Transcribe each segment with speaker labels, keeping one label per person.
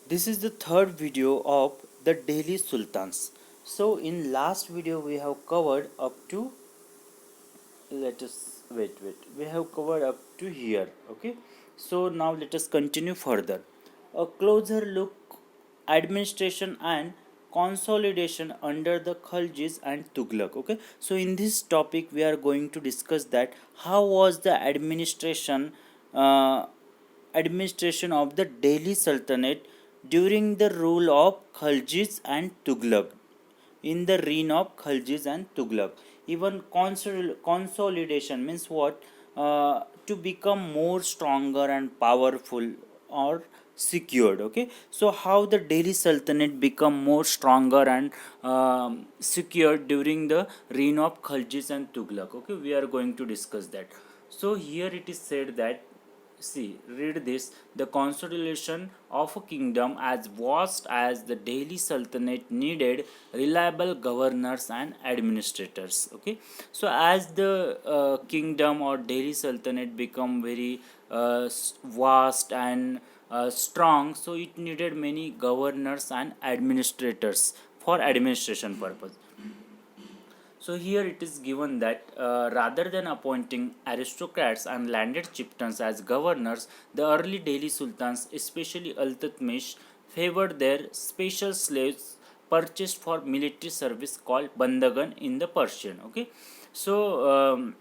Speaker 1: This is the third video of the Delhi Sultans. So in last video we have covered up to let us wait we have covered up to here. Okay, so now let us continue further. A closer look administration and consolidation under the Khaljis and Tughlaq. Okay, so in this topic we are going to discuss that how was the uh, administration of the Delhi Sultanate during the rule of Khaljis and Tughlaq, in the reign of Khaljis and Tughlaq. Even consolidation means what? To become more stronger and powerful or secured. Okay, so how the Delhi Sultanate become more stronger and secured during the reign of Khaljis and Tughlaq. Okay, we are going to discuss that. So here it is said that, see, read this. The consolidation of a kingdom as vast as the Delhi Sultanate needed reliable governors and administrators. Okay, so as the kingdom or Delhi Sultanate become very vast and strong, so it needed many governors and administrators for administration purpose. So here it is given that rather than appointing aristocrats and landed chieftains as governors, the early Delhi sultans, especially Iltutmish, favored their special slaves purchased for military service called bandagan in the Persian. Okay, so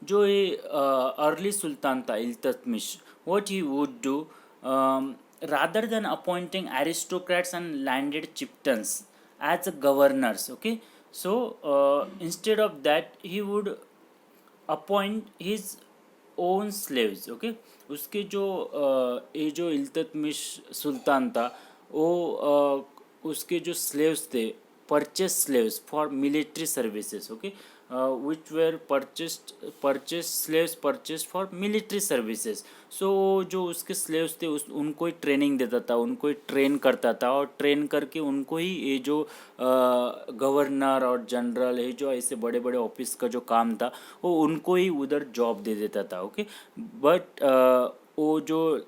Speaker 1: जो ये early सुल्तान था Iltutmish, what he would do, rather than appointing aristocrats and landed chieftains as governors. Okay, so instead of that he would appoint his own slaves. Okay, उसके जो ये जो इल्तुतमिश सुल्तान था वो उसके जो स्लेव्स थे, purchase slaves for military services. Okay, which were purchased slaves purchased for military services. सो जो उसके स्लेव्स थे उनको ही ट्रेनिंग देता था, उनको ही ट्रेन करता था और ट्रेन करके उनको ही ये जो गवर्नर और जनरल ये जो ऐसे बड़े बड़े ऑफिस का जो काम था वो उनको ही उधर जॉब दे देता था. ओके, बट वो जो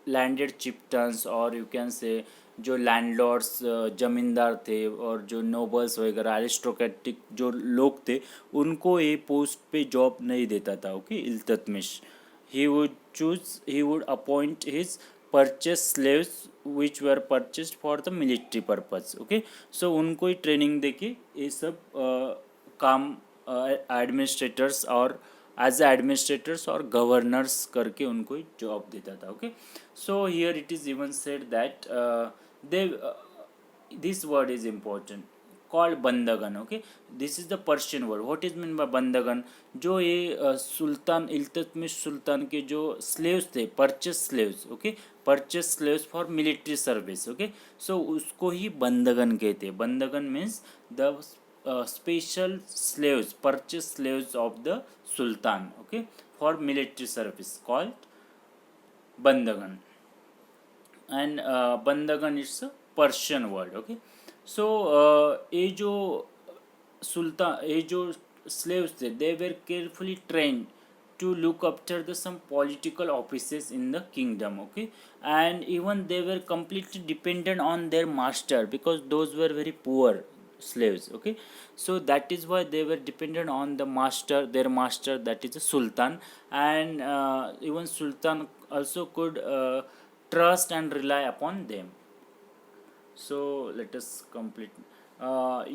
Speaker 1: लैंडेड चिप्टन्स और यू कैन से जो लैंडलॉर्ड्स ज़मींदार थे और जो नोबल्स वगैरह एरिस्टोक्रेटिक जो लोग थे उनको ये पोस्ट पे जॉब नहीं देता था. Okay, Iltutmish he would appoint his purchased slaves which were purchased for the military purpose. Okay, so उनको ही ट्रेनिंग देके ये सब काम एडमिनिस्ट्रेटर्स और एज एडमिनिस्ट्रेटर्स और गवर्नर्स करके उनको ही जॉब देता था. Okay, so here it is even said that they this word is important called bandagan. Okay, this is the Persian word. What is mean by bandagan? जो ये सुल्तान इल्तुतमिश सुल्तान के जो स्लेव्स थे, purchase slaves. Okay, purchase slaves for military service. Okay, so उसको ही बंदगन कहते हैं. Bandagan means the special slaves, purchase slaves of the sultan. Okay, for military service called bandagan. And bandagan is a Persian word. Okay, so ये जो सुल्तान ये जो slaves थे, they were carefully trained to look after the some political offices in the kingdom. Okay, and even they were completely dependent on their master because those were very poor slaves. Okay, so that is why they were dependent on the master, their master, that is the sultan. And even sultan also could trust and rely upon them. So let us complete.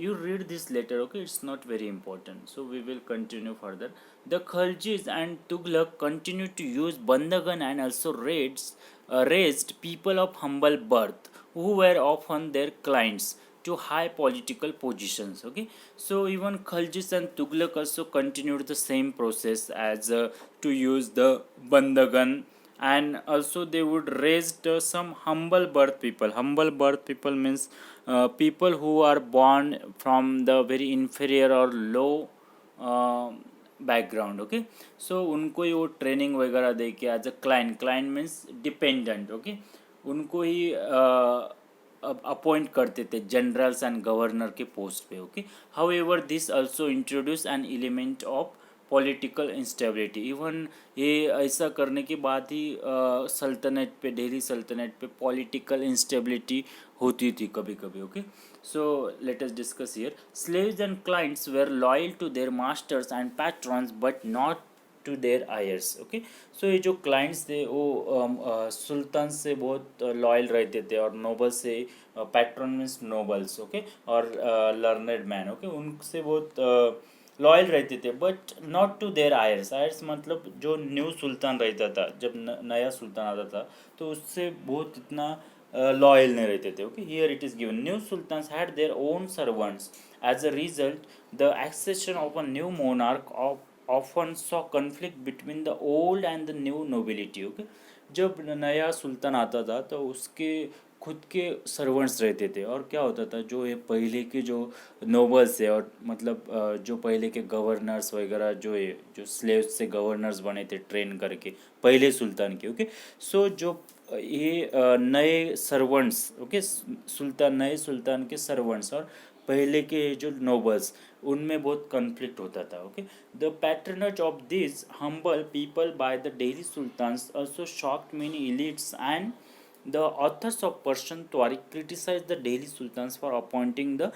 Speaker 1: You read this later. Okay, it's not very important, so we will continue further. The Khaljis and Tughlaq continued to use bandagan and also raised people of humble birth who were often their clients to high political positions. Okay, so even Khaljis and Tughlaq also continued the same process as to use the bandagan, and also they would raise some humble birth people. Humble birth people means people who are born from the very inferior or low background. Okay, so उनको ही वो training वगैरह दे के as a client. Client means dependent. Okay, उनको ही appoint करते थे जनरल्स एंड गवर्नर के पोस्ट पे. Okay, how this also introduce an element of political instability. Even ये ऐसा करने के बाद ही सल्तनत पे, दिल्ली सल्तनत पे पॉलिटिकल इंस्टेबिलिटी होती थी कभी कभी। Okay, so let us discuss here. Slaves and clients were loyal to their masters and patrons but not to their heirs. Okay, so ये जो क्लाइंट्स थे वो सुल्तान से बहुत लॉयल रहते थे, और नोबल से, पैट्रन मीन्स नोबल्स, ओके, और लर्नड मैन, ओके, उनसे बहुत लॉयल रहते थे, but not to their heirs. Heirs मतलब जो न्यू सुल्तान रहता था, जब नया सुल्तान आता था तो उससे बहुत इतना लॉयल नहीं रहते थे। Okay, here it is given new sultans had their own servants. As a result the accession of a new monarch often saw conflict between the old and the new nobility। Okay, जब नया सुल्तान आता था तो उसके खुद के servants रहते थे, और क्या होता था, जो ये पहले के जो नोबल्स है, और मतलब जो पहले के गवर्नर्स वगैरह, जो स्लेव्स से गवर्नर्स बने थे ट्रेन करके पहले सुल्तान के। ओके, सो जो ये नए सर्वेंट्स, ओके, सुल्तान, नए सुल्तान के सर्वेंट्स और पहले के जो नोबल्स, उनमें बहुत कॉन्फ्लिक्ट होता था। Okay, the patronage of this humble people by the Delhi sultans also shocked many elites, and the authors of Persian Tariq criticized the Delhi Sultans for appointing the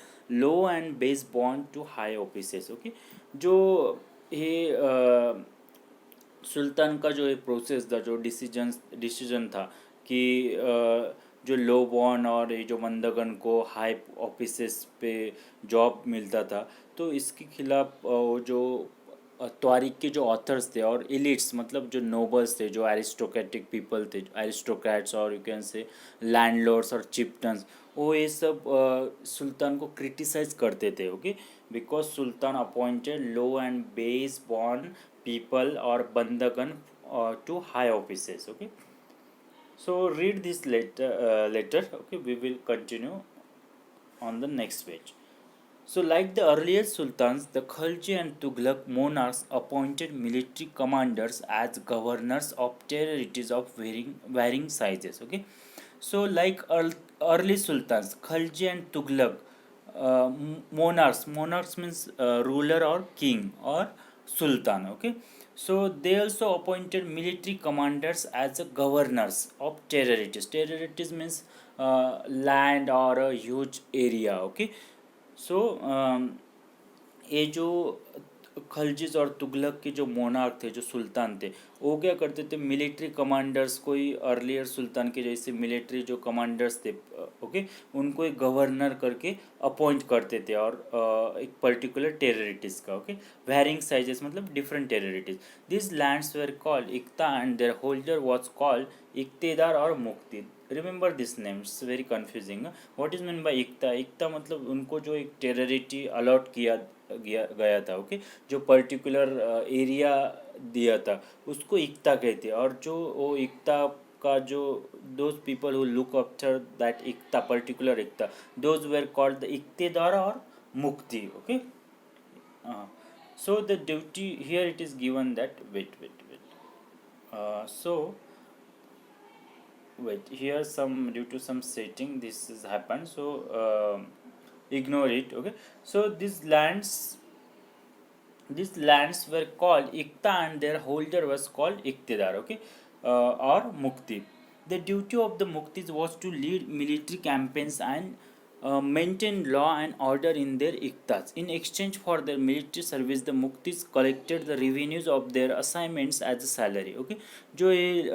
Speaker 1: low and base born to high offices। okay, जो ये सुल्तान का जो ये process था, जो decision था कि जो लो बॉर्न और ये जो मंदगन को हाई ऑफिसेस पे जॉब मिलता था, तो इसके खिलाफ वो जो त्वारिक के जो ऑथर्स थे और एलिट्स, मतलब जो नोबल्स थे, जो एरिस्टोक्रेटिक पीपल थे, एरिस्टोक्रेट्स और यू कैन से लैंडलॉर्ड्स और चिप्टन्स, वो ये सब सुल्तान को क्रिटिसाइज करते थे। Okay, because Sultan appointed low and base born people or bandagan to high offices। okay, so read this letter, okay, we will continue on the next page. So like the earlier sultans, the Khalji and Tughlaq monarchs appointed military commanders as governors of territories of varying sizes। okay, so like early sultans, Khalji and Tughlaq, monarchs means ruler or king or sultan। okay, so they also appointed military commanders as the governors of territories means land or a huge area। okay, so ये जो खलजीज और तुगलक के जो monarch थे, जो सुल्तान थे, वो क्या करते थे, मिलिट्री कमांडर्स, कोई अर्लियर सुल्तान के जैसे मिलिट्री जो कमांडर्स थे, ओके, उनको एक गवर्नर करके अपॉइंट करते थे, और एक पर्टिकुलर टेरिटरीज का। ओके, वेरिंग साइजेस मतलब different territories. This lands were called iqta and their holder was called iqtadar और muqti. Remember this names, very confusing. What is mean by iqta? इक्ता मतलब उनको जो एक टेरिटरी अलॉट किया गया था। ओके, जो पर्टिकुलर एरिया दिया था उसको इक्ता कहते हैं, और जो वो इक्ता का जो those people who look after that iqta, particular iqta, those were called the iqtadar और muqti. Okay, so the duty here it is given that so wait, here some due to some setting this has happened, so ignore it। okay, so these lands were called ikta and their holder was called iktidar। okay, or mukti। the duty of the muktis was to lead military campaigns and maintain law and order in their iktas। in exchange for their military service, the muktis collected the revenues of their assignments as a salary। okay, जो ये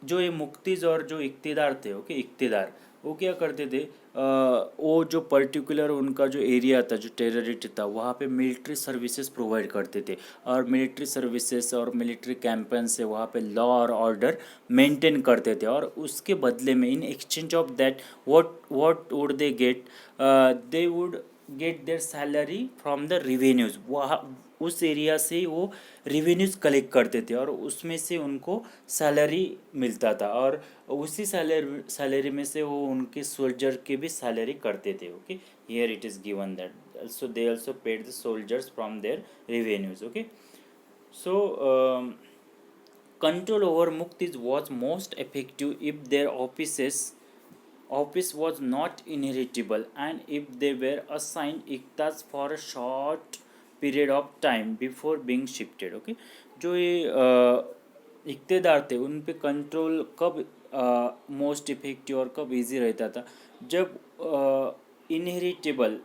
Speaker 1: जो ये मुक्तिज और जो इक्तिदार थे, okay, इक्तिदार, वो क्या करते थे, वो जो पर्टिकुलर उनका जो एरिया था, जो टेरिटरी था, वहाँ पे मिलिट्री सर्विसेज प्रोवाइड करते थे, और मिलिट्री सर्विसेज और मिलिट्री कैंपेन से वहाँ पे लॉ और ऑर्डर मेंटेन करते थे, और उसके बदले में in exchange of that what would they get, they would get their salary from the revenues. वहाँ उस एरिया से वो रिवेन्यूज़ कलेक्ट करते थे, और उसमें से उनको सैलरी मिलता था, और उसी सैलरी में से वो उनके सोल्जर के भी सैलरी करते थे। Okay, here it is given that so they also paid the soldiers from their revenues. Okay, so control over muktis was most effective if their office was not inheritable, and if they were assigned iktas for a short period of time before being shifted. Okay, जो ये इक़्तेदार थे उन पे control कब most effective और कब easy रहता था, जब inheritable,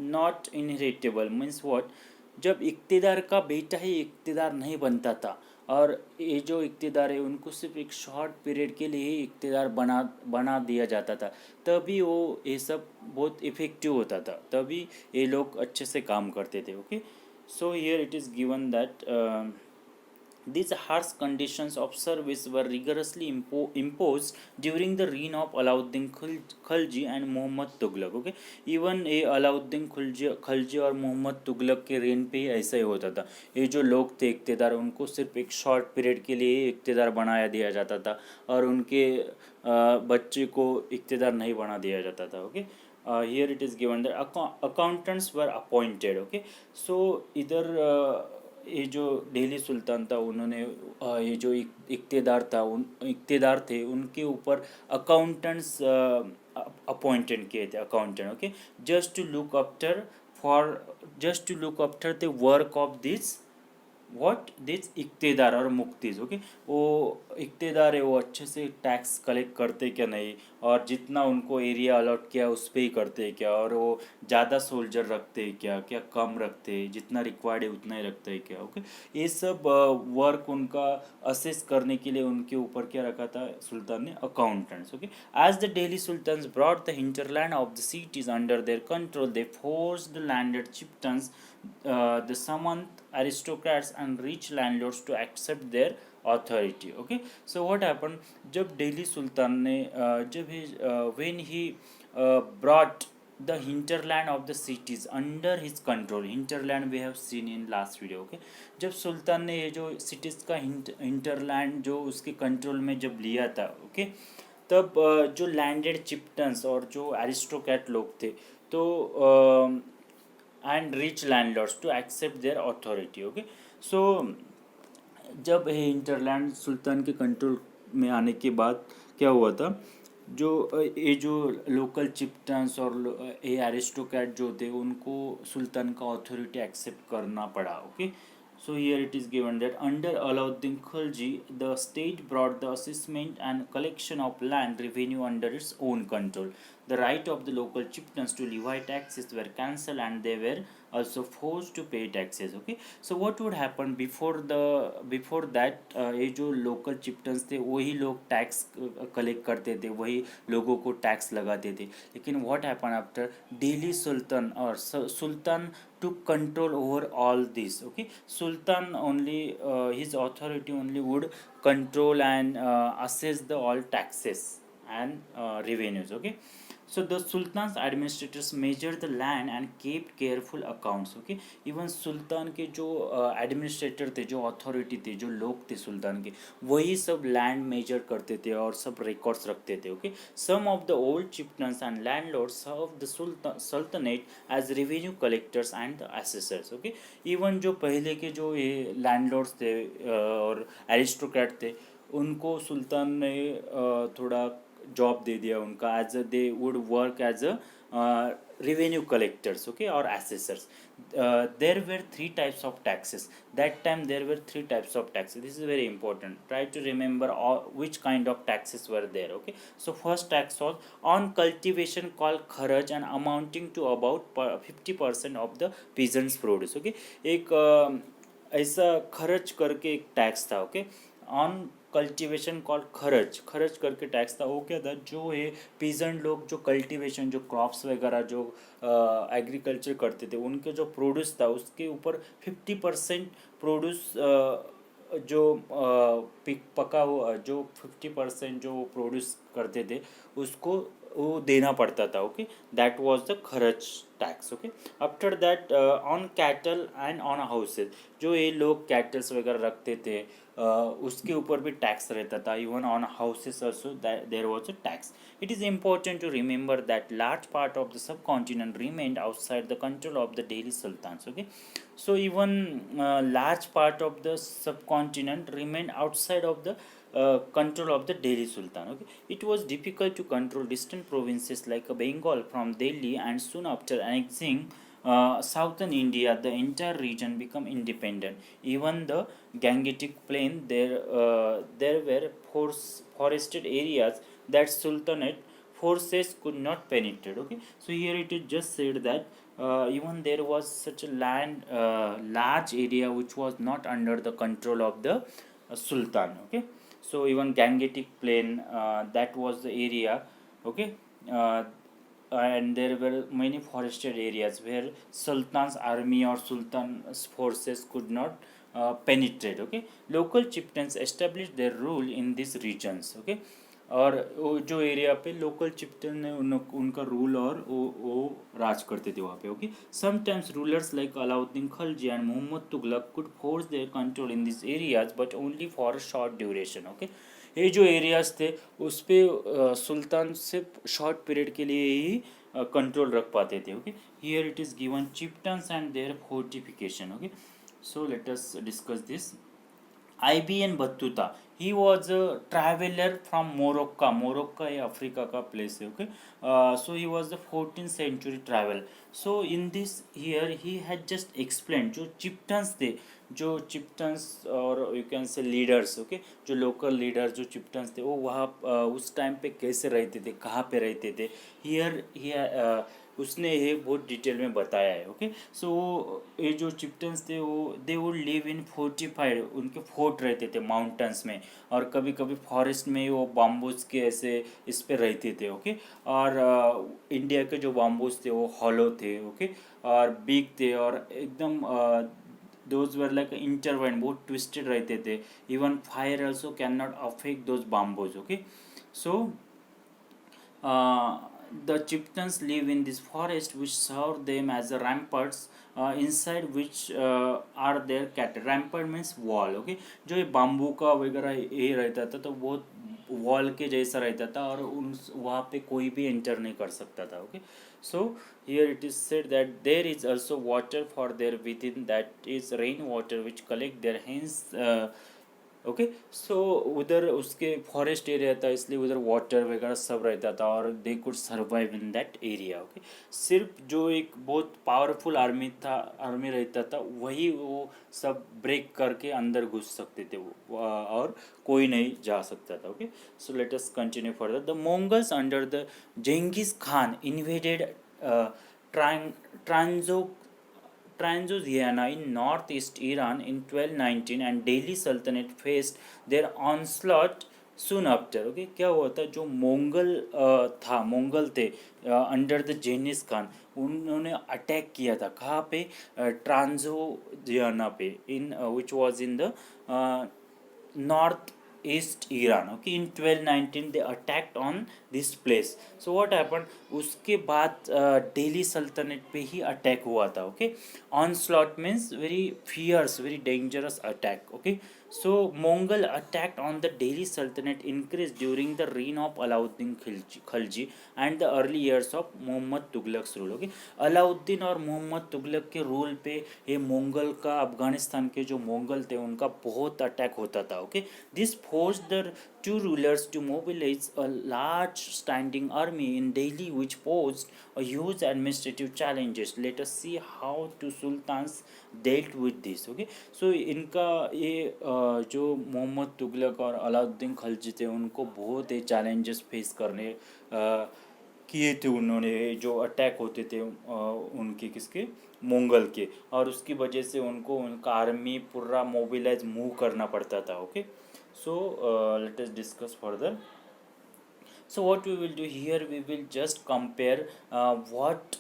Speaker 1: not inheritable means what, जब इक़्तेदार का बेटा ही इक़्तेदार नहीं बनता था, और ये जो इक़्तेदार है उनको सिर्फ एक शॉर्ट पीरियड के लिए ही इक़्तेदार बना बना दिया जाता था, तभी वो ये सब बहुत इफ़ेक्टिव होता था, तभी ये लोग अच्छे से काम करते थे। Okay, so here it is given that these harsh conditions of service were rigorously imposed during the reign of Alauddin Khilji and Muhammad Tughlaq। Okay, even ये अलाउद्दीन खलजी और मोहम्मद तुगलक के रेन पे ही ऐसा ही होता था। ये जो लोग थे इक़्तेदार, उनको सिर्फ एक शॉर्ट पीरियड के लिए इक़्तेदार बनाया दिया जाता था, और उनके बच्चे को इक़्तेदार नहीं बना दिया जाता था। Okay, here it is given that accountants were appointed. Okay, so इधर ये जो दिल्ली सुल्तान था उन्होंने ये जो इक़्तेदार थे उनके ऊपर अकाउंटेंट्स अपॉइंटेड किए थे, accountant. Okay, just to look after for just to look after the work of this what this iqtadar और मुक्तिज। ओके, वो इक़्तेदार है वो अच्छे से टैक्स कलेक्ट करते क्या नहीं, और जितना उनको एरिया अलॉट किया उस पर ही करते क्या, और वो ज़्यादा सोल्जर रखते हैं क्या, क्या कम रखते हैं, जितना रिक्वायर्ड है उतना ही रखते हैं क्या। ओके, ये सब वर्क उनका असेस करने के लिए उनके ऊपर क्या रखा था सुल्तान ने, accountants. Okay, as the Delhi sultans brought the hinterland of the cities under their control, they forced the landed chieftains, the summoned aristocrats and rich landlords to accept their authority। okay, so what happened, जब दिल्ली सुल्तान ने when he brought the hinterland of the cities under his control, hinterland we have seen in last video। okay, जब सुल्तान ने ये जो cities का hinterland जो उसके control में जब लिया था, okay, तब जो लैंडेड चिप्टन्स और जो एरिस्टोक्रेट लोग थे, तो and rich landlords to accept their authority. Okay, so जब ये इंटरलैंड सुल्तान के कंट्रोल में आने के बाद क्या हुआ था, ये जो लोकल चिप्टन्स और ये एरिस्टोक्रेट जो थे उनको सुल्तान का अथॉरिटी एक्सेप्ट करना पड़ा। Okay, so here it is given that under Alauddin Khilji, the state brought the assessment and collection of land revenue under its own control. The right of the local chieftains to levy taxes were cancelled, and they were also forced to pay taxes। okay, so what would happen before that, ये जो local चिप्टन्स थे वही लोग tax collect करते थे, वही लोगों को टैक्स लगाते थे, लेकिन व्हाट हैपन आफ्टर दिल्ली सुल्तान और सुल्तान took control over all this। okay, sultan only his authority only would control and assess the all taxes and revenues। okay, so the sultan's administrators measured the land and kept careful accounts। okay, even सुल्तान के जो administrator थे, जो authority थे, जो लोग थे सुल्तान के, वही सब लैंड मेजर करते थे और सब रिकॉर्ड्स रखते थे। Okay, some of the old chieftains and landlords serve the sultanate as revenue collectors and the assessors. Okay, even जो पहले के जो ये लैंडलॉर्ड्स थे और एरिस्टोक्रेट थे, उनको सुल्तान ने थोड़ा जॉब दे दिया उनका, as they would work as a revenue collectors, okay, or assessors। There were three types of taxes that time, there were three types of taxes, this is very important, try to remember which kind of taxes were there। okay, so first tax was on cultivation called kharaj and amounting to about 50% of the peasants produce। okay, एक ऐसा खर्च करके एक tax था। Okay, on cultivation called खर्च करके tax था। वो क्या था, जो ये पीजेंट लोग जो कल्टीवेशन, जो क्रॉप्स वगैरह जो एग्रीकल्चर करते थे, उनके जो प्रोड्यूस था उसके ऊपर 50% प्रोड्यूस जो पका हुआ जो 50% जो प्रोड्यूस करते थे उसको वो देना पड़ता था। ओके, दैट वाज द खर्च tax. Okay, after that on cattle and on houses, जो ये लोग कैटल्स वगैरह रखते थे उसके ऊपर भी टैक्स रहता था। Even on houses also there was a tax. It is important to remember that large part of the subcontinent remained outside the control of the Delhi sultans. Okay, so even large part of the subcontinent remained outside of the control of the Delhi Sultan। okay, it was difficult to control distant provinces like Bengal from Delhi, and soon after annexing southern India, the entire region become independent. Even the Gangetic Plain, there were forested areas that Sultanate forces could not penetrate. Okay, so here it is just said that even there was such a large area which was not under the control of the Sultan. Okay, so even Gangetic Plain, that was the area. Okay, uh, and there were many forested areas where Sultan's army or Sultan's forces could not penetrate. Okay, local chieftains established their rule in these regions. Okay, और वो जो area पे local चिप्टन ने उनका rule और वो राज करते थे वहाँ पे. Okay, sometimes rulers like Alauddin Khalji and Mohammad Tughlaq could force their control in this areas but only for a short duration. Okay, ये जो एरियाज थे उस पर सुल्तान सिर्फ शॉर्ट पीरियड के लिए ही कंट्रोल रख पाते थे. Okay, here it is given chieftains and their fortification. Okay, so let us discuss this. IBN Battuta, he was a traveler from Morocco. Morocco is Africa का place है. Okay, so he was the 14th century travel. So in this here he had just explained जो chieftains थे, जो chieftains और you can say leaders. Okay, जो local leaders जो chieftains थे वो वहाँ उस टाइम पे कैसे रहते थे, कहाँ पे रहते थे. Here उसने ये बहुत डिटेल में बताया है. ओके, सो ये जो चिप्टन्स थे वो they would live in fortified, उनके फोर्ट रहते थे माउंटेन्स में, और कभी कभी फॉरेस्ट में वो बाम्बूज के ऐसे इस पे रहते थे. ओके, और इंडिया के जो बाम्बूज थे वो हॉलो थे. ओके, और बिग थे और एकदम दोज वर लाइक इंटरवाइन, बहुत ट्विस्टेड रहते थे. Even fire also can not affect those bamboos. Okay, so the chieftains live in this forest which serve them as a ramparts, inside which are their cattle. Rampart means wall. Okay, जो ये bamboo का वगैरह ये रहता था तो बहुत wall के जैसा रहता था और उन वहाँ पे कोई भी एंटर नहीं कर सकता था. Okay, so here it is said that there is also water for there within, that is rain water which collect there hence. Okay, so उधर उसके फॉरेस्ट एरिया था इसलिए उधर वाटर वगैरह सब रहता था और they could survive in that area. Okay, सिर्फ जो एक बहुत पावरफुल आर्मी रहता था वही वो सब ब्रेक करके अंदर घुस सकते थे वो, और कोई नहीं जा सकता था. Okay, so let us continue further. The Mongols under the Genghis Khan invaded Transoxiana Transoxiana in northeast Iran in 1219 and Delhi Sultanate faced their onslaught soon after. Okay, क्या हुआ था, जो मोंगल थे अंडर द जेनिस खान, उन्होंने attack किया था कहाँ पे, ट्रांसोजियाना पे, in which was in the north east Iran. Okay, in 1219 they attacked on this place. So what happened, उसके बाद दिल्ली सल्तनत पे ही अटैक हुआ था. Okay, onslaught means very fierce, very dangerous attack. Okay, so Mongol attacked on the Delhi Sultanate increased during the reign of Alauddin Khilji and the early years of Mohammad Tughlaq's rule. Okay, Alauddin और मोहम्मद तुगलक के rule पे ये मंगल का, अफगानिस्तान के जो मंगल थे उनका बहुत अटैक होता था. Okay, this force the two rulers to mobilize a large standing army in Delhi which posed a huge administrative challenges. Let us see how two sultans dealt with this. Okay, so इनका ये जो मोहम्मद तुगलक और अलाउद्दीन खलजी थे उनको बहुत ही challenges face करने किए थे उन्होंने, जो अटैक होते थे उनके किसके, मंगल के, और उसकी वजह से उनको उनका आर्मी पूरा मोबिलाइज मूव करना पड़ता था. Okay, so let us discuss further. So what we will do here, we will just compare what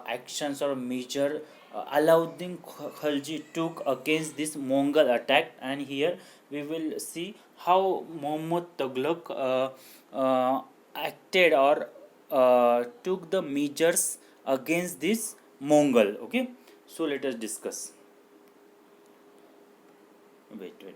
Speaker 1: actions or measure Alauddin Khalji took against this Mongol attack, and here we will see how Muhammad Tughlaq acted or took the measures against this Mongol. Okay, so let us discuss. Wait.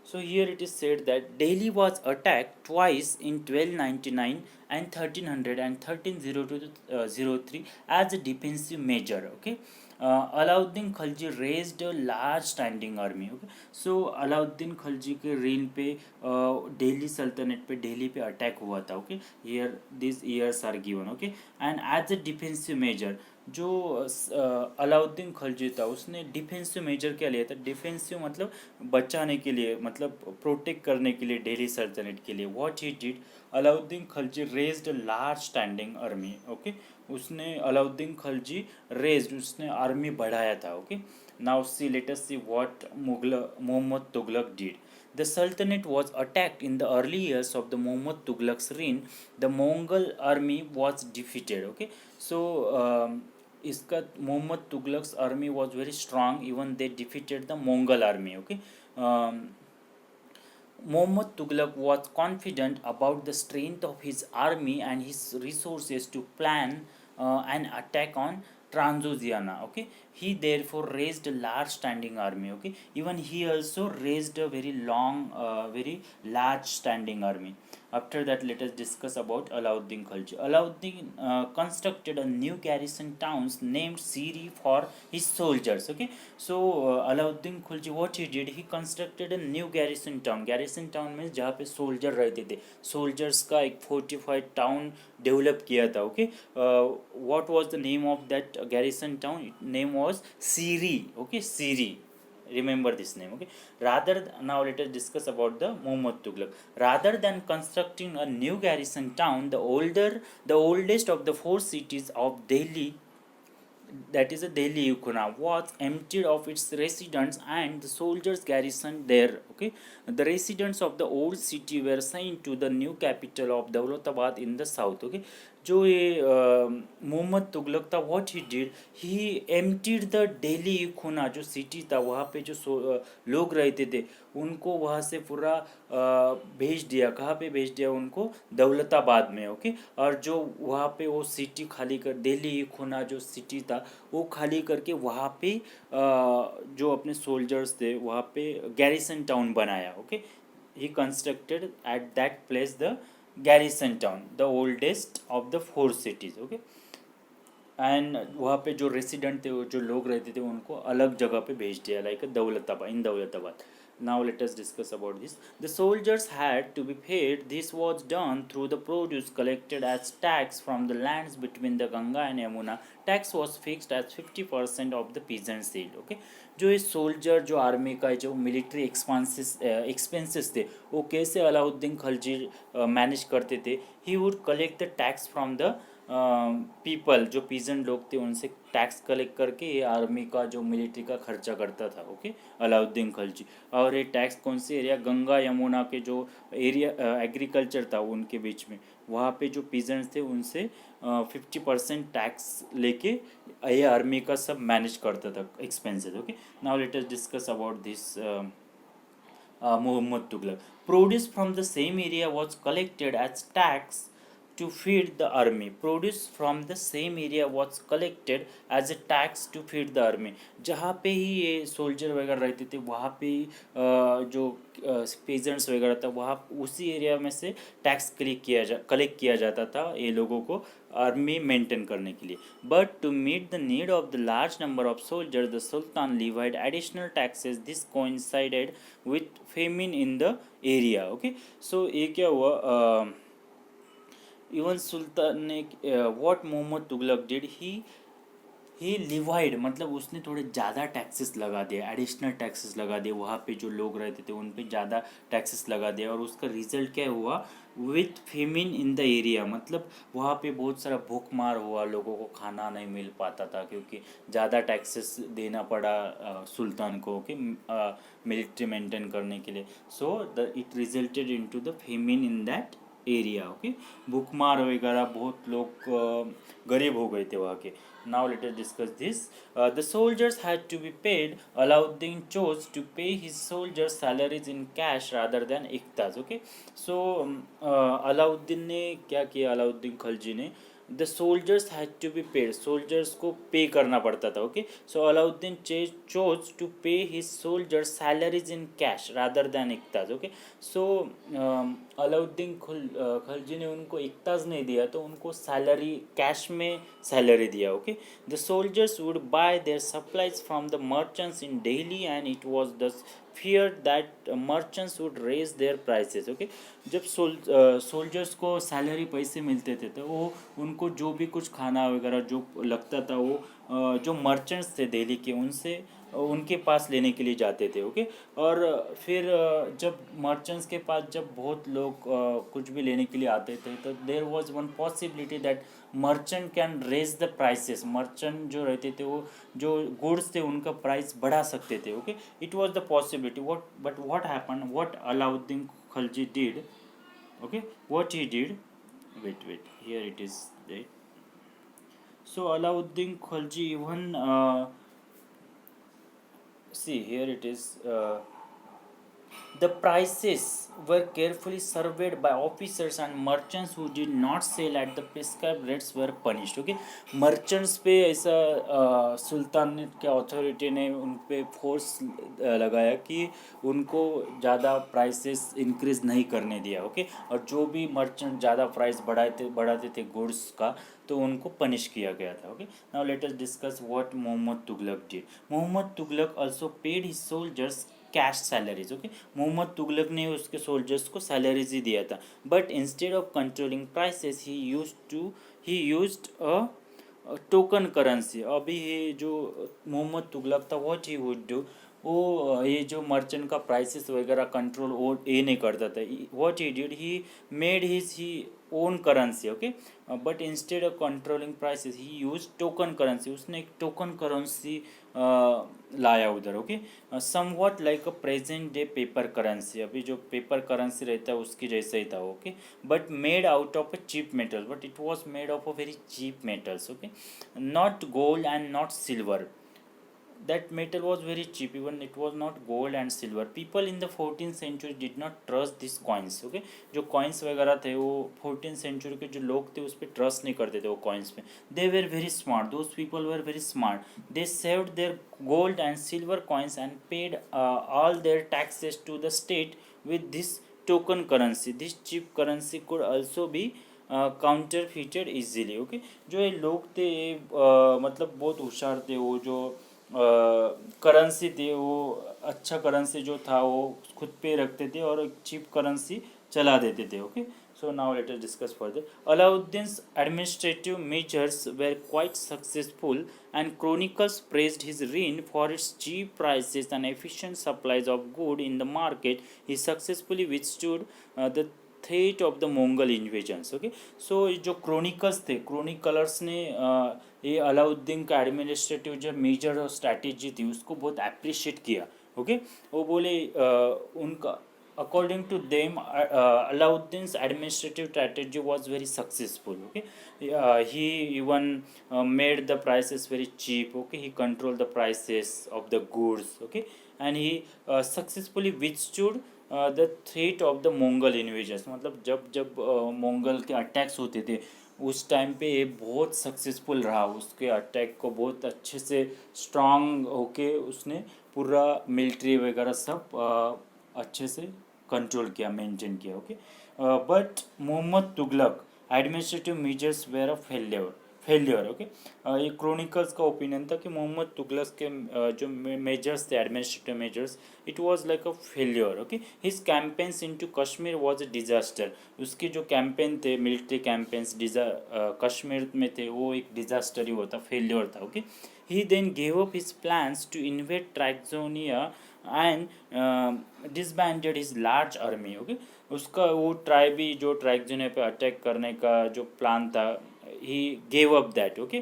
Speaker 1: So here it is said that Delhi was attacked twice in 1299 and 1300 and 1302 03 as a defensive measure. Okay, Alauddin Khilji raised a large standing army. Okay, so Alauddin Khilji के reign पे दिल्ली सल्तनत पे, दिल्ली पे attack हुआ था. Okay, here this years are given. Okay, and as a defensive measure, जो अलाउद्दीन खिलजी था उसने डिफेंसिव मेजर क्या लिया था. डिफेंसिव मतलब बचाने के लिए, मतलब प्रोटेक्ट करने के लिए दिल्ली सल्तनत के लिए. What he did, Alauddin Khilji raised a large standing army. Okay, उसने अलाउद्दीन खिलजी रेज्ड, उसने आर्मी बढ़ाया था. Okay, now see let us see what Mughal Mohammad Tughlaq did. The Sultanate was attacked in the early years of the Muhammad Tughlaq's reign. The Mongol army was defeated. Okay, so इसका Mohammad Tughlaq's army was very strong, even they defeated the Mongol army. Okay, um, Muhammad Tughlaq was confident about the strength of his army and his resources to plan an attack on Transoxiana. Okay, he therefore raised a large standing army. Okay, even he also raised a very long, very large standing army. After that, let us discuss about Alauddin Khalji. Alauddin constructed a new garrison towns named Siri for his soldiers. Okay, so Alauddin Khilji, what he did, he constructed a new garrison town. Garrison town means जहाँ पे soldier रहते थे, soldiers का एक fortified town develop किया था. Okay, what was the name of that garrison town? Name was Siri. Okay, Siri. Remember this name. Okay, now let us discuss about the Muhammad Tughlaq. Rather than constructing a new garrison town, the oldest of the four cities of Delhi, that is a Delhi Yukuna, was emptied of its residents and the soldiers garrisoned there. Okay, the residents of the old city were sent to the new capital of Dawlatabad in the south. Okay, जो ये मोहम्मद तुगलक था, what he did, he emptied the Delhi खुना, जो city था वहाँ पे जो लोग रहते थे उनको वहाँ से पूरा भेज दिया. कहाँ पे भेज दिया उनको? दौलताबाद में. ओके, और जो वहाँ पे वो सिटी खाली कर, दिल्ली खुना जो सिटी था वो खाली करके वहाँ पे जो अपने सोल्जर्स थे वहाँ पे गैरिसन टाउन बनाया. Okay, he constructed at that place the garrison town, the oldest of the four cities. Okay, and वहाँ पे जो रेसिडेंट थे, वो जो लोग रहते थे उनको अलग जगह पे भेज दिया, like Daulatabad, in Daulatabad. Now let us discuss about this. The soldiers had to be paid. This was done through the produce collected as tax from the lands between the Ganga and Yamuna. Tax was fixed as 50% of the peasants' yield. Okay, जो ये soldier, जो army का जो military expenses थे वो कैसे Alauddin Khilji manage करते थे. He would collect the tax from the people, जो पीजेंट लोग थे उनसे टैक्स कलेक्ट करके ये आर्मी का जो मिलिट्री का खर्चा करता था. ओके, अलाउद्दीन खिलजी. और ये टैक्स कौन से एरिया, गंगा यमुना के जो एरिया एग्रीकल्चर था उनके बीच में, वहाँ पे जो पीजेंट्स थे उनसे 50% टैक्स लेके ये आर्मी का सब मैनेज करता था expenses. Okay, now let us discuss about this Muhammad Tughlaq. Produce from the same area was collected as tax to feed the army. Produce from the same area was collected as a tax to feed the army. जहाँ पे ही ये soldier वगैरह रहते थे वहाँ पे ही जो pageants वगैरह था वहाँ उसी एरिया में से टैक्स कलेक्ट किया जाता था ये लोगों को आर्मी मेंटेन करने के लिए. But to meet the need of the large number of soldier the sultan levied additional taxes. This coincided with famine in the area. Okay, so ये क्या हुआ, इवन सुल्तान ने what Mohammad Tughlaq did, he levied मतलब उसने थोड़े ज़्यादा taxes लगा दिए, एडिशनल टैक्सेस लगा दिए, वहाँ पे जो लोग रहते थे उन पे ज़्यादा टैक्सेस लगा दिया. और उसका रिजल्ट क्या हुआ, with famine in the area, मतलब वहाँ पे बहुत सारा भूखमार हुआ, लोगों को खाना नहीं मिल पाता था क्योंकि ज़्यादा टैक्सेस देना पड़ा सुल्तान को कि मिलिट्री मेंटेन करने के लिए. So it resulted into the famine in that area. Okay, भूखमार वगैरह बहुत लोग गरीब हो गए थे वहाँ के. Now let us discuss this. The soldiers had to be paid. Alauddin chose to pay his soldiers salaries in cash rather than इक्ताज. Okay, so Alauddin ने क्या किया, अलाउद्दीन खिलजी ने, the soldiers had to be paid, soldiers को pay करना पड़ता था. Okay, so Alauddin chose to pay his soldiers salaries in cash rather than iqtas. Okay, so Alauddin Khilji ने उनको इक्ताज नहीं दिया, तो उनको सैलरी कैश में सैलरी दिया. Okay, the soldiers would buy their supplies from the merchants in Delhi and it was the fear that merchants would raise their prices. Okay, जब सोल्जर्स को सैलरी पैसे मिलते थे तो वो उनको जो भी कुछ खाना वगैरह जो लगता था वो जो मर्चेंट्स थे दिल्ली के उनसे उनके पास लेने के लिए जाते थे. ओके, और फिर जब मर्चेंट्स के पास जब बहुत लोग कुछ भी लेने के लिए आते थे तो there was one possibility that merchant can raise the prices. Merchant जो रहते थे वो जो गुड्स थे उनका प्राइस बढ़ा सकते थे. Okay, it was the possibility. What happen, what Alauddin Khilji did. Okay, what he did, wait, here it is there. So Alauddin Khilji even see here it is, the prices were carefully surveyed by officers and merchants who did not sell at the prescribed rates were punished. Okay, merchants पे ऐसा सुल्तान के authority ने उन पे force लगाया कि उनको ज़्यादा प्राइसेस इंक्रीज नहीं करने दिया. ओके, और जो भी मर्चेंट ज़्यादा प्राइस बढ़ाते थे गुड्स का तो उनको पनिश किया गया था. Okay, now let us discuss what Mohammad Tughlaq did. Mohammad Tughlaq also paid his soldiers cash salaries. Okay, Mohammad Tughlaq ने उसके सोल्जर्स को सैलरीज ही दिया था, but instead of controlling prices he used a token currency. अभी ये जो मोहम्मद तुगलक था व्हाट ही वुड डू, वो ये जो मर्चेंट का प्राइसेस वगैरह कंट्रोल वो ये नहीं करता था. What he did, he made he own currency. Okay, but instead of controlling prices he use token currency. उसने एक टोकन करेंसी लाया उधर. Okay, somewhat like a present day paper currency. अभी जो पेपर करेंसी रहता है उसकी जैसा ही था. Okay, but made out of a cheap metal, but it was made of a very cheap metals. Okay, not gold and not silver. That metal was very cheap, even it was not gold and silver. People in the 14th century did not trust these coins. Okay, जो coins वगैरह थे वो 14th century के जो लोग थे उस पर trust नहीं करते थे वो coins पे. They were very smart, those people were very smart. They saved their gold and silver coins and paid all their taxes to the state with this token currency. This cheap currency could also be counterfeited easily. Okay, जो ये लोग थे मतलब बहुत होशियार थे. वो जो करेंसी थी वो अच्छा करेंसी जो था वो खुद पे रखते थे और चीप करेंसी चला देते थे. Okay, so now let us discuss further. Alauddin's administrative measures were quite successful and chronicles praised his reign for its cheap prices and efficient supplies of goods in the market. He successfully withstood the threat of the Mongol invasions. Okay, so जो chronicles थे, chroniclers ने ये अलाउद्दीन का administrative जो major और strategy थी उसको बहुत अप्रिशिएट किया. ओके, वो बोले उनका according to them Alauddin's administrative strategy was very successful. Okay, he even made the prices very cheap. Okay, he controlled the prices of the goods. Okay, and he successfully withstood the threat of the Mongol invasions. मतलब जब जब Mongol के attacks होते थे उस time पे ये बहुत सक्सेसफुल रहा. उसके अटैक को बहुत अच्छे से स्ट्रांग होके उसने पूरा मिलिट्री वगैरह सब अच्छे से कंट्रोल किया, मेंटेन किया. Okay, but Mohammad Tughlaq administrative measures were a failure. Okay, ये क्रॉनिकल्स का ओपिनियन था कि मोहम्मद तुगलक के जो मेजर्स थे, administrative measures, it was like a failure. Okay, his campaigns into Kashmir was a disaster. उसके जो कैंपेन थे, मिलिट्री कैंपेन्स कश्मीर में थे, वो एक डिजास्टर ही होता, फेलियर था. Okay, he then gave up his plans to invade Transoxiana and disbanded his large army. Okay, उसका वो ट्राइबी जो ट्राइक्सोनिया पे अटैक करने का जो प्लान था, he gave up that. Okay,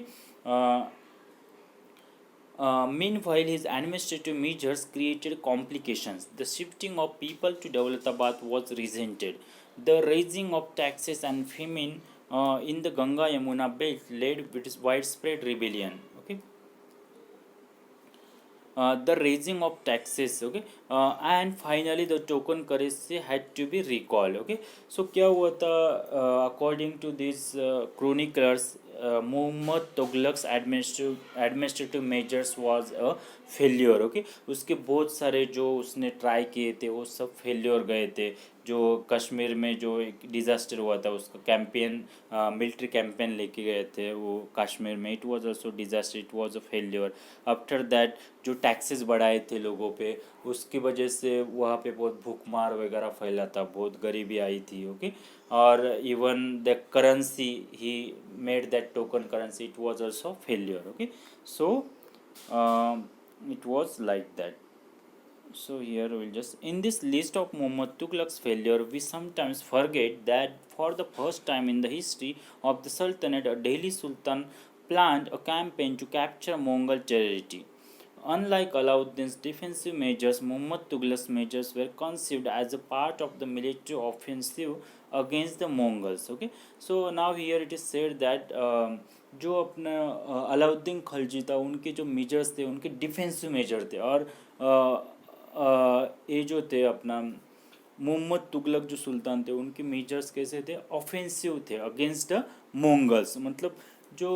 Speaker 1: meanwhile his administrative measures created complications. The shifting of people to Dawlatabad was resented. The raising of taxes and famine in the Ganga Yamuna belt led to widespread rebellion. Okay, the raising of taxes. Okay, and finally the token currency had to be recalled. Okay, so क्या हुआ था according to these chroniclers, Mohammad Tughlaq's administrative measures was a failure. Okay, उसके बहुत सारे जो उसने try किए थे वो सब फेल्योर गए थे. जो कश्मीर में जो एक डिज़ास्टर हुआ था उसका कैंपेन, मिलिट्री कैंपेन लेके गए थे वो कश्मीर में, it was also disaster, it was a failure. After that जो टैक्सेस बढ़ाए थे लोगों पे, उसकी वजह से वहाँ पे बहुत भूखमार वगैरह फैला था, बहुत गरीबी आई थी। ओके, और even the currency he made that token currency, it was also failure. Okay, so it was like that. So here we will just, in this list of Muhammad Tughlaq's failure, we sometimes forget that for the first time in the history of the Sultanate, a Delhi Sultan planned a campaign to capture Mongol territory. Unlike Alauddin's defensive measures, Muhammad Tughlaq's measures were conceived as a part of the military offensive against the Mongols. Okay, so now here it is said that जो अपना अलाउद्दीन खलजी था, उनके जो measures थे उनके defensive major थे, और ये जो थे अपना मोहम्मद तुगलक जो सुल्तान थे उनके मेजर्स कैसे थे, ऑफेंसिव थे अगेंस्ट द मोंगल्स। मतलब जो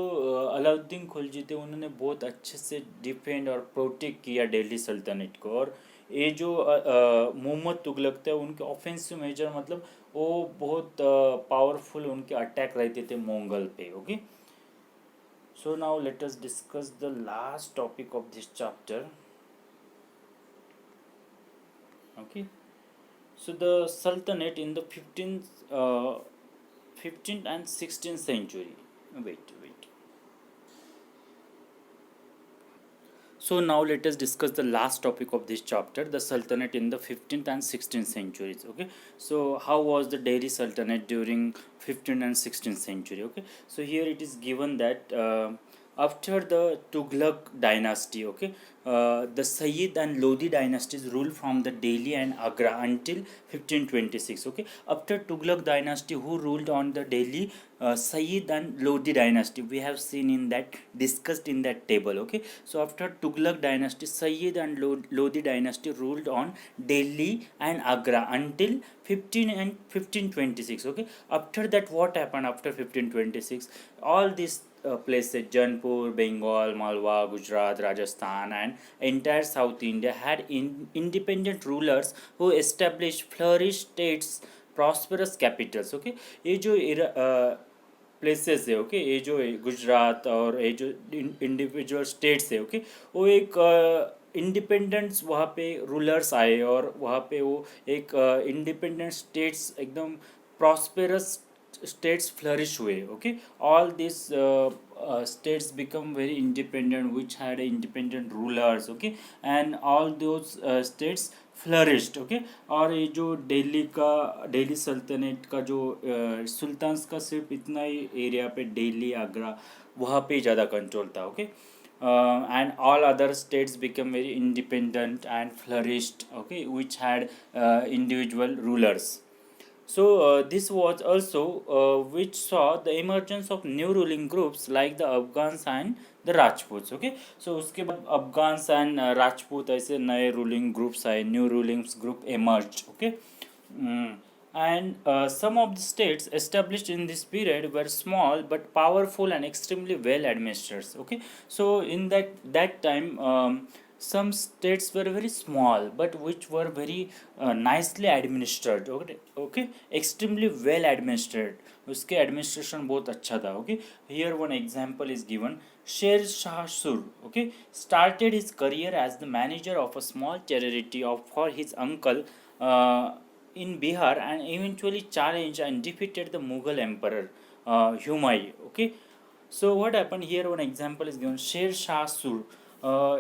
Speaker 1: अलाउद्दीन खिलजी थे उन्होंने बहुत अच्छे से डिफेंड और प्रोटेक्ट किया दिल्ली सल्तनत को, और ये जो मोहम्मद तुगलक थे उनके ऑफेंसिव मेजर मतलब वो बहुत पावरफुल उनके अटैक रहते थे मोंगल पे। Okay, so now let us discuss the last topic of this chapter. Okay, so the sultanate in the 15th and 16th century. Wait. So now let us discuss the last topic of this chapter, the sultanate in the 15th and 16th centuries. Okay, so how was the Delhi sultanate during 15th and 16th century? Okay, so here it is given that after the Tughlaq dynasty, okay, the Sayyid and Lodi dynasties ruled from the Delhi and Agra until 1526. Okay, after Tughlaq dynasty, who ruled on the Delhi? Sayyid and Lodi dynasty. We have seen in that, discussed in that table. Okay, so after Tughlaq dynasty, Sayyid and Lodi dynasty ruled on Delhi and Agra until 1526. Okay, after that what happened after 1526? All these places, Jaunpur, Bengal, Malwa, Gujarat, Rajasthan, and entire South India had independent rulers who established flourished states, prosperous capitals. Okay, ये जो places है, okay, ये जो गुजरात और ये जो individual states है, okay, वो एक इंडिपेंडेंट्स वहाँ पे रूलर्स आए, और वहाँ पे वो एक इंडिपेंडेंट स्टेट्स एकदम प्रॉस्पेरस states flourish हुए. Okay, all these states become very independent, which had independent rulers. Okay, and all those states flourished. Okay, और ये जो दिल्ली सल्तनत का जो सुल्तान्स का सिर्फ इतना ही एरिया पे, दिल्ली, आगरा, वहाँ पे ज़्यादा कंट्रोल था. Okay, and all other states became very independent and flourished. Okay, which had individual rulers. So this was also which saw the emergence of new ruling groups like the Afghans and the Rajputs. Okay, so उसके बाद Afghans and Rajput ऐसे नए ruling groups आए, new ruling group emerged. Okay, and some of the states established in this period were small but powerful and extremely well administered. Okay, so in that time some states were very small but which were very nicely administered. Okay, extremely well administered, उसके administration बहुत अच्छा था. Okay, here one example is given. Sher Shah Sur, okay, started his career as the manager of a small charity for his uncle in Bihar, and eventually challenged and defeated the Mughal emperor Humayun. Okay, so what happened here? One example is given. Sher Shah Sur.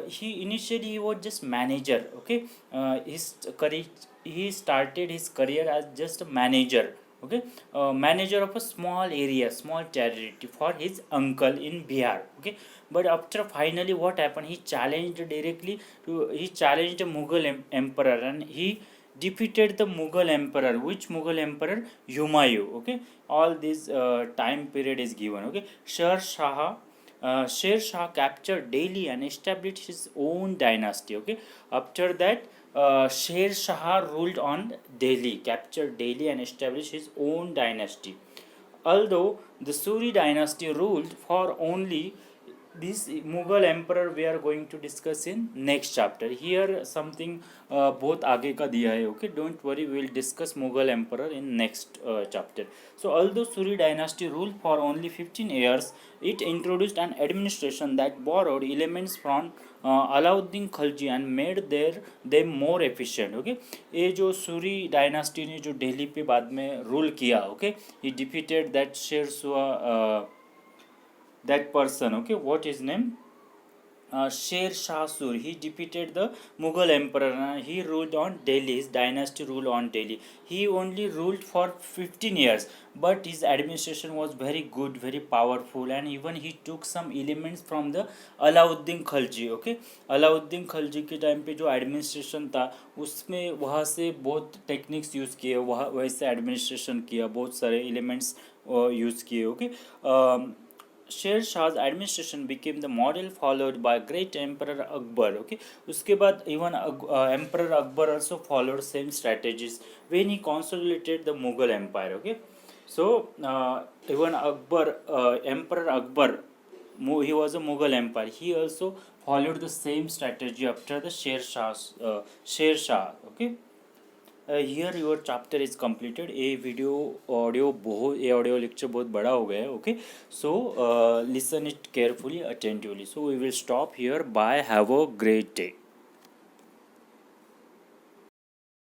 Speaker 1: He initially he was just manager. Okay, he started his career as just a manager. Okay, manager of a small area, small territory for his uncle in Bihar. Okay, but after finally what happened? He challenged a Mughal emperor, and he defeated the Mughal emperor. Which Mughal emperor? Humayun. Okay, all this time period is given. Okay, Sher Shah captured Delhi and established his own dynasty. Okay, after that Sher Shah ruled on Delhi, captured Delhi and established his own dynasty. Although the Suri dynasty ruled for only this Mughal emperor we are going to discuss in next chapter. Here something बहुत आगे का दिया है. Okay, don't worry, we will discuss Mughal emperor in next chapter. So although Suri dynasty ruled for only 15 years, it introduced an administration that borrowed elements from Alauddin Khilji and made them more efficient. Okay, ये जो Suri dynasty ने जो दिल्ली पे बाद में rule किया, okay, he defeated that Sher that person. Okay, what is name? Sher Shah Suri. He defeated the Mughal emperor. He ruled on Delhi. His dynasty ruled on Delhi. He only ruled for 15 years, but his administration was very good, very powerful, and even he took some elements from the Alauddin Khilji. Okay, Alauddin Khilji के time पे जो administration था उसमें वहाँ से बहुत techniques use किए, वहाँ वैसे एडमिनिस्ट्रेशन किया, बहुत सारे एलिमेंट्स यूज़ किए. ओके, शेर शाह's administration became the model followed by great emperor Akbar. Okay, उसके बाद even emperor Akbar also followed same strategies when he consolidated the Mughal empire. Okay, so even Akbar, emperor Akbar, he was a Mughal empire, he also followed the same strategy after the Sher Shah. Okay, here your chapter is completed. ये video audio बहुत, ये audio lecture बहुत बड़ा हो गया है. Okay, so listen it carefully, attentively. So we will stop here. Bye, have a great day.